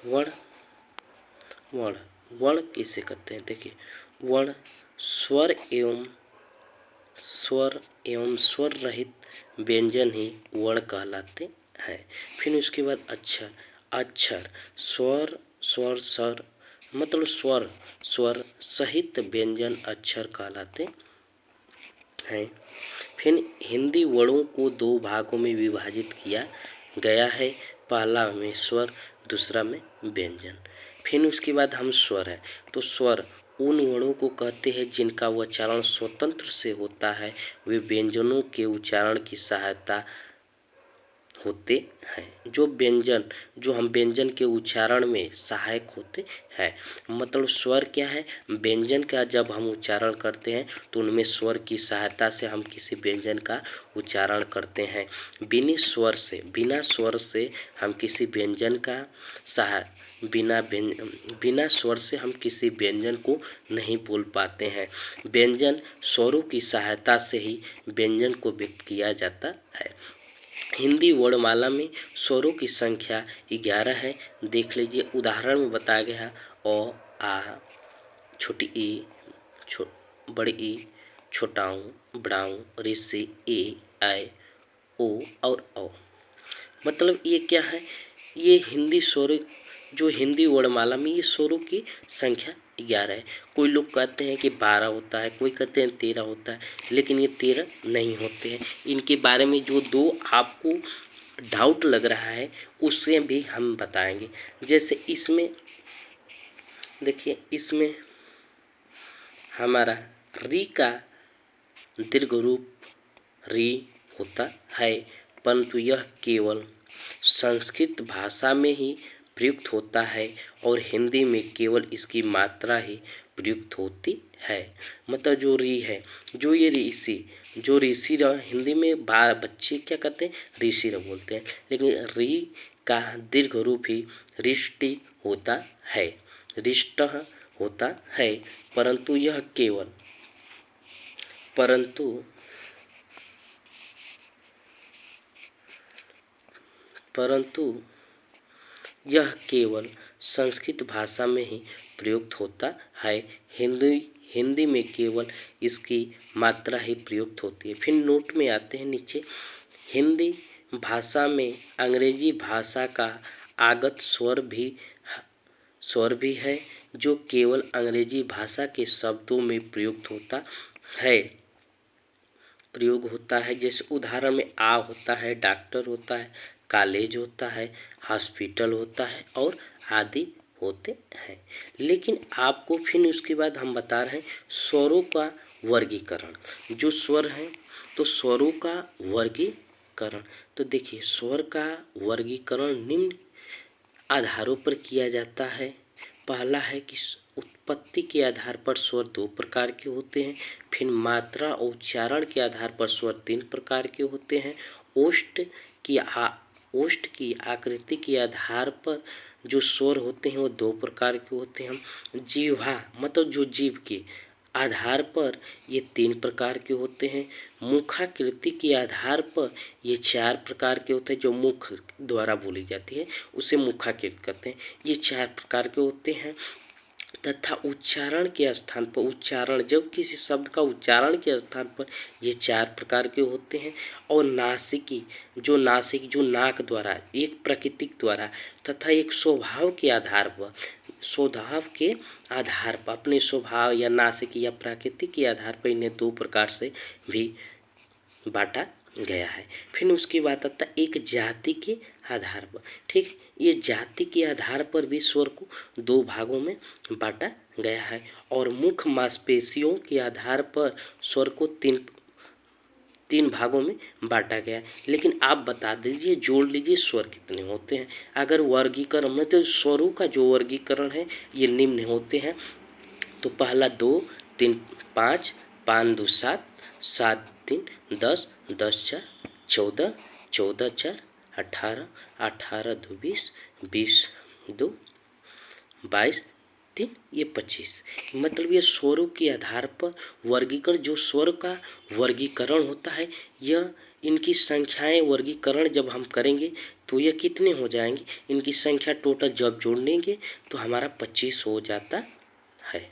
वर्ण वर्ण वर्ण किसे कहते हैं? देखिए, वर्ण स्वर एवं स्वर रहित व्यंजन ही वर्ण कहलाते हैं। फिर उसके बाद अक्षर अक्षर स्वर स्वर स्वर मतलब स्वर सहित व्यंजन अक्षर कहलाते हैं। फिर हिंदी वर्णों को दो भागों में विभाजित किया गया है, पहला में स्वर, दूसरा में व्यंजन। फिर उसके बाद हम स्वर है, तो स्वर उन वर्णों को कहते हैं जिनका उच्चारण स्वतंत्र से होता है, वे व्यंजनों के उच्चारण की सहायता होते हैं। जो हम व्यंजन के उच्चारण में सहायक होते हैं, मतलब स्वर क्या है? व्यंजन का जब हम उच्चारण करते हैं तो उनमें स्वर की सहायता से हम किसी व्यंजन का उच्चारण करते हैं। बिना स्वर से हम किसी व्यंजन का बिना स्वर से हम किसी व्यंजन को नहीं बोल पाते हैं। व्यंजन स्वरों की सहायता से ही व्यंजन को व्यक्त किया जाता है। हिंदी वर्णमाला में स्वरों की संख्या 11 है। देख लीजिए, उदाहरण में बताया गया है अ, आ, छोटी ई, बड़ी ई, छोटाऊ, बड़ाऊ, ऋषि, ए, ऐ, ओ और औ। मतलब ये क्या है? ये हिंदी स्वर जो हिंदी वर्णमाला में ये स्वरों की संख्या 11 है। कोई लोग कहते हैं कि 12 होता है, कोई कहते हैं 13 होता है, लेकिन ये 13 नहीं होते हैं। इनके बारे में जो दो आपको डाउट लग रहा है उससे भी हम बताएंगे। जैसे इसमें देखिए, इसमें हमारा री का दीर्घ रूप री होता है, परंतु यह केवल संस्कृत भाषा में ही प्रयुक्त होता है और हिंदी में केवल इसकी मात्रा ही प्रयुक्त होती है। मतलब जो री है, जो ये ऋषि हिंदी में बच्चे क्या कहते हैं? ऋषि बोलते हैं, लेकिन री का दीर्घ रूप ही रिष्टि होता है, रिष्ट होता है, परंतु यह केवल यह केवल संस्कृत भाषा में ही प्रयुक्त होता है। हिंदी में केवल इसकी मात्रा ही प्रयुक्त होती है। फिर नोट में आते हैं नीचे, हिंदी भाषा में अंग्रेजी भाषा का आगत स्वर भी है, जो केवल अंग्रेजी भाषा के शब्दों में प्रयोग होता है। जैसे उदाहरण में आ होता है, डॉक्टर होता है, कॉलेज होता है, हॉस्पिटल होता है और आदि होते हैं। लेकिन आपको फिर उसके बाद हम बता रहे हैं स्वरों का वर्गीकरण। जो स्वर हैं तो स्वरों का वर्गीकरण, तो देखिए स्वर का वर्गीकरण निम्न आधारों पर किया जाता है। पहला है कि उत्पत्ति के आधार पर स्वर 2 प्रकार के होते हैं। फिर मात्रा और उच्चारण के आधार पर स्वर 3 प्रकार के होते हैं। ओष्ठ की आकृति के आधार पर जो स्वर होते हैं वो 2 प्रकार के होते हैं। जीवा मतलब जो जीव के आधार पर ये 3 प्रकार के होते हैं। मुखाकृति के आधार पर ये 4 प्रकार के होते हैं। जो मुख द्वारा बोली जाती है उसे मुखाकृति कहते हैं। ये 4 प्रकार के होते हैं। तथा उच्चारण के स्थान पर जब किसी शब्द का उच्चारण के स्थान पर ये 4 प्रकार के होते हैं। और नासिकी जो नाक द्वारा, एक प्राकृतिक द्वारा तथा एक स्वभाव के आधार पर अपने स्वभाव या नासिकी या प्राकृतिक के आधार पर इन्हें 2 प्रकार से भी बांटा गया है। फिर उसकी बात आता है एक जाति के आधार पर। ठीक, ये जाति के आधार पर भी स्वर को 2 भागों में बांटा गया है। और मुख मांसपेशियों के आधार पर स्वर को 3 भागों में बांटा गया है। लेकिन आप बता दीजिए, जोड़ लीजिए स्वर कितने होते हैं। अगर वर्गीकरण में तो स्वरों का जो वर्गीकरण है ये निम्न होते हैं। तो पहला 2, 3, 5, 5, 2, 7, 7, 3, 10, 10, 4, 14, 14, 4, 18, 18, 2, 20, 20, 2, 22, 3, ये 25। मतलब ये स्वरों के आधार पर वर्गीकरण, जो स्वर का वर्गीकरण होता है यह इनकी संख्याएं वर्गीकरण जब हम करेंगे तो ये कितने हो जाएंगे, इनकी संख्या टोटल जब जोड़ लेंगे तो हमारा 25 हो जाता है।